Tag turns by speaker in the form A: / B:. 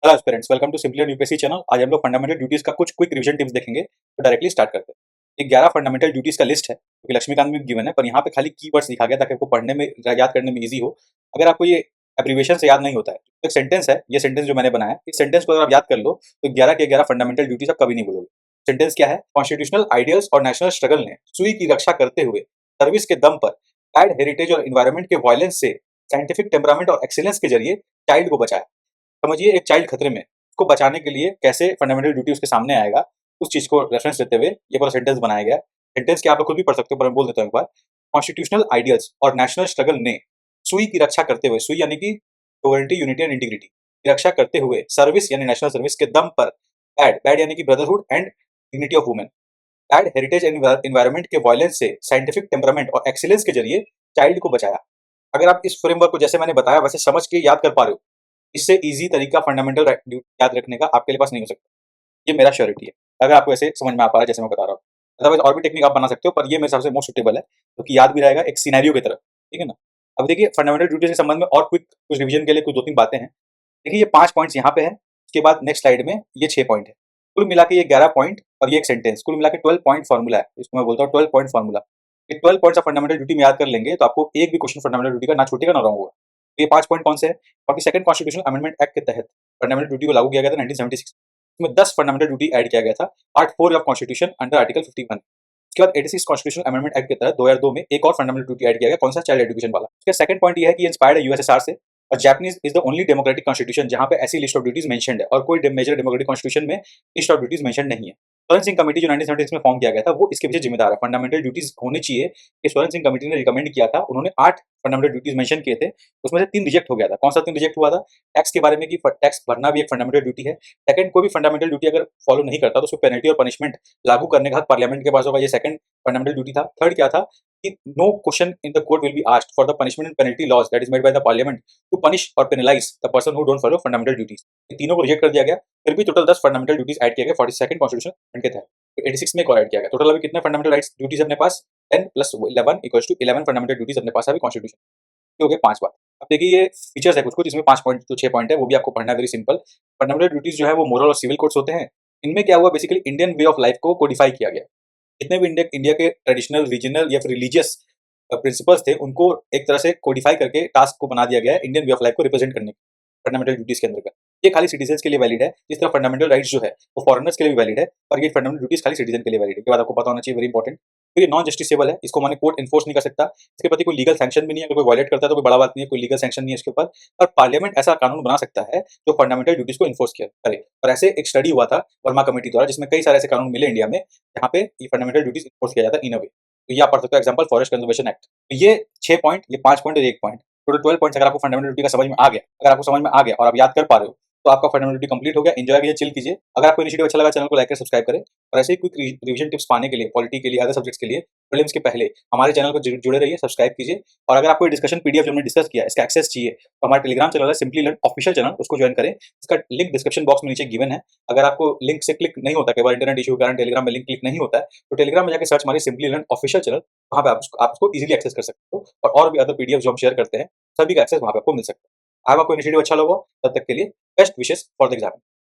A: Hello aspirants, welcome to simply UPSC channel. आज हम लोग फंडामेंटल ड्यूटीज का कुछ क्विक रिवीजन टिप्स देखेंगे। तो डायरेक्टली स्टार्ट करते हैं। ये 11 फंडामेंटल ड्यूटीज का लिस्ट है क्योंकि लक्ष्मीकांत में गिवन है, पर यहाँ पे खाली कीवर्ड्स लिखा गया ताकि आपको पढ़ने में याद करने में इजी हो। अगर आपको ये एब्रीविएशन से याद नहीं होता है तो एक सेंटेंस है, ये सेंटेंस जो मैंने बनाया है, इस सेंटेंस को अगर आप याद कर लो तो 11 के 11 फंडामेंटल ड्यूटीज आप कभी नहीं भूलोगे। सेंटेंस क्या है? कॉन्स्टिट्यूशनल आइडियल्स और नेशनल स्ट्रगल ने सुई की रक्षा करते हुए सर्विस के दम पर एड हेरिटेज और इन्वायरमेंट के वायलेंस से साइंटिफिक टेम्परामेंट और एक्सीलेंस के जरिए चाइल्ड को बचाया। समझिए, एक चाइल्ड खतरे में, को बचाने के लिए कैसे फंडामेंटल ड्यूटी उसके सामने आएगा, उस चीज को रेफरेंस देते हुए ये पूरा सेंटेंस बनाया गया। सेंटेंस क्या आप लोग खुद भी पढ़ सकते हो, पर मैं बोल देता हूँ एक बार। कॉन्स्टिट्यूशनल आइडियल्स और नेशनल स्ट्रगल ने सुई की रक्षा करते हुए, सुई यानी कि सोवरेनिटी, यूनिटी एंड इंटीग्रिटी की रक्षा करते हुए सर्विस यानी नेशनल सर्विस के दम पर बैड, बैड यानी कि brotherhood and dignity of women, bad heritage and environment के वायलेंस से साइंटिफिक टेम्परामेंट और एक्सीलेंस के जरिए चाइल्ड को बचाया। अगर आप इस फ्रेमवर्क को जैसे मैंने बताया वैसे समझ के याद कर पा रहे हो, इससे इजी तरीका फंडामेंटल याद रखने का आपके लिए पास नहीं हो सकता। ये मेरा श्योरिटी है, अगर आपको ऐसे समझ में आ पा रहा है जैसे मैं बता रहा हूँ। अदरवाइज और भी टेक्निक आप बना सकते हो, पर ये मेरे हिसाब से मोस्ट सुटेबल है क्योंकि याद भी रहेगा एक सिनेरियो की तरह। ठीक है ना? अब देखिए, फंडामेंटल ड्यूटीज के संबंध में और क्विक कुछ रिवीजन के लिए कुछ 2-3 बातें हैं। देखिए, ये 5 पॉइंट्स यहाँ पे हैं, उसके बाद नेक्स्ट स्लाइड में ये 6 पॉइंट है। कुल मिला के ये 11 पॉइंट और ये एक सेंटेंस, कुल मिला के 12 पॉइंट फॉर्मूला है। इसको मैं बोलता हूँ 12 पॉइंट फॉर्मूला। ये 12 पॉइंट्स ऑफ फंडामेंटल ड्यूटी में याद कर लेंगे तो आपको एक भी क्वेश्चन फंडामेंटल ड्यूटी का ना छूटेगा ना रॉन्ग होगा। तो ये 5 पॉइंट कौन से हैं? बाकी सेकंड कॉन्स्टिट्यूशनल अमेंडमेंट एक्ट के तहत फंडामेंटल ड्यूटी को लागू किया गया था 1976 में। 10 फंडामेंटल ड्यूटी ऐड किया गया था part 4 of constitution under article 51। उसके बाद 86 कॉन्स्टिट्यूशनल अमेंडमेंट एक्ट के तहत 2002 में एक और फंडामेंटल ड्यूटी ऐड किया गया, कौन सा? चाइल्ड एजुकेशन वाला। उसका सेकंड पॉइंट ये है कि इंस्पायर्ड है यूएसएसआर से, और Japanese is the only democratic constitution जहां पे ऐसी लिस्ट ऑफ ड्यूटीज मेंशन्ड है, और कोई मेजर डेमोक्रेटिक कॉन्स्टिट्यूशन में लिस्ट ऑफ ड्यूटीज मेंशन नहीं है। स्वर्ण सिंह कमेटी जो 1976 में फॉर्म किया गया था वो इसके पीछे जिम्मेदार है। फंडामेंटल ड्यूटीज होनी चाहिए, कि स्वर्ण सिंह कमेटी ने रिकमेंड किया था। उन्होंने 8 फंडामेंटल ड्यूटीज मेंशन किए थे, उसमें से 3 रिजेक्ट हो गया था। कौन सा 3 रिजेक्ट हुआ था? टैक्स के बारे में, कि टैक्स भरना भी एक फंडामेंटल ड्यूटी है। सेकंड, कोई भी फंडामेंटल ड्यूटी अगर फॉलो नहीं करता तो उसको पेनल्टी और पनिशमेंट लागू करने का हक पार्लियामेंट के पास होगा। ये सेकंड फंडामेंटल ड्यूटी था। थर्ड क्या था? कि no question in the court will be asked for the punishment and penalty laws that is made by the parliament to punish और penalize the person who don't follow fundamental duties. ये तीनों को reject कर दिया गया। फिर भी total 10 fundamental duties add किए गए 42nd कॉन्स्टिट्यूशन के तहत। तो 86 में एक और ऐड किया गया। टोटल अभी कितने फंडामेंटल राइट्स ड्यूटीज अपने पास? 10 + 11 = 11 फंडामेंटल ड्यूटीज अपने पास है अभी कॉन्स्टिट्यूशन। ये हो गए 5 बात। अब देखिए, ये फीचर्स है कुछ-कुछ, इसमें 5 पॉइंट जो 6 पॉइंट है वो भी आपको पढ़ना है, वेरी सिंपल। फंडामेंटल ड्यूटीज जो है वो मोरल और सिविल कोड्स होते हैं। इनमें क्या हुआ, basically Indian way of life को कोडिफाई किया गया। जितने भी इंडिया के ट्रेडिशनल, रीजनल या फिर रिलीजियस प्रिंसिपल्स थे, उनको एक तरह से कोडिफाई करके टास्क को बना दिया गया है इंडियन वे ऑफ लाइफ को रिप्रेजेंट करने के फंडामेंटल ड्यूटीज के अंदर। ये खाली सिटीजन्स के लिए वैलिड है, जिस तरह फंडामेंटल राइट्स जो है वो फॉरेनर्स के लिए भी वैलिड है, और ये फंडामेंटल ड्यूटीज खाली सिटीजन के लिए वैलिड है। ये बात आपको पता होना चाहिए, वेरी इंपॉर्टेंट। फिर ये नॉन जस्टिसेबल है, इसको माने कोर्ट इन्फोर्स नहीं कर सकता, इसके प्रति कोई लीगल सैंक्शन भी नहीं है। अगर कोई वायलेट करता है तो कोई बड़ा बात नहीं है, कोई लीगल सैंक्शन नहीं है इसके ऊपर। पर पार्लियामेंट ऐसा कानून बना सकता है जो फंडामेंटल ड्यूटीज को इन्फोर्स करे। और ऐसे एक स्टडी हुआ था वर्मा कमेटी द्वारा, जिसमें कई सारे ऐसे कानून मिले इंडिया में जहाँ पे ये फंडामेंटल ड्यूटीज इन्फोर्स किया जाता है इन अ वे। तो ये आप पढ़ सकते हो, एग्जाम्पल फॉरेस्ट कंजर्वेशन एक्ट। तो ये 6 पॉइंट, ये 5 पॉइंट और 1 पॉइंट, टोटल 12 पॉइंट्स अगर आपको फंडामेंटल ड्यूटी का समझ में आ गया, अगर आपको समझ में आ गया और आप याद कर पा रहे हो, तो आपका फंडामेंटल ड्यूटी कंप्लीट हो गया। एंजॉय कीजिए, चिल कीजिए। अगर आपको इनिशिएटिव अच्छा लगा, चैनल को लाइक कर सब्सक्राइब करें, और ऐसे ही क्विक रिवीजन टिप्स पाने के लिए, पॉलिटी के लिए, अदर सब्जेक्ट्स के लिए, प्रीलिम्स के पहले हमारे चैनल को जुड़े रहिए, सब्सक्राइब कीजिए। और अगर आपको डिस्कशन पीडीएफ जो हमने डिस्कस किया इसका एक्सेस चाहिए तो हमारा टेलीग्राम चैनल है सिंपली लर्न ऑफिशियल चैनल, उसको ज्वाइन करें। इसका लिंक डिस्क्रिप्शन बॉक्स में नीचे गिवन है। अगर आपको लिंक से क्लिक नहीं होता, कई बार इंटरनेट इशू के कारण टेलीग्राम में लिंक क्लिक नहीं होता है, तो टेलीग्राम में जाकर सर्च मारिए सिंपली लर्न ऑफिशियल चैनल, वहाँ पे आप उसको इजीली एक्सेस कर सकते हो। और भी अदर पीडीएफ जो हम शेयर करते हैं, सभी का एक्सेस वहाँ पे आपको मिल सकता है। आई होप आपको इनिशिएटिव अच्छा लगा। तब तक के लिए best wishes for the exam.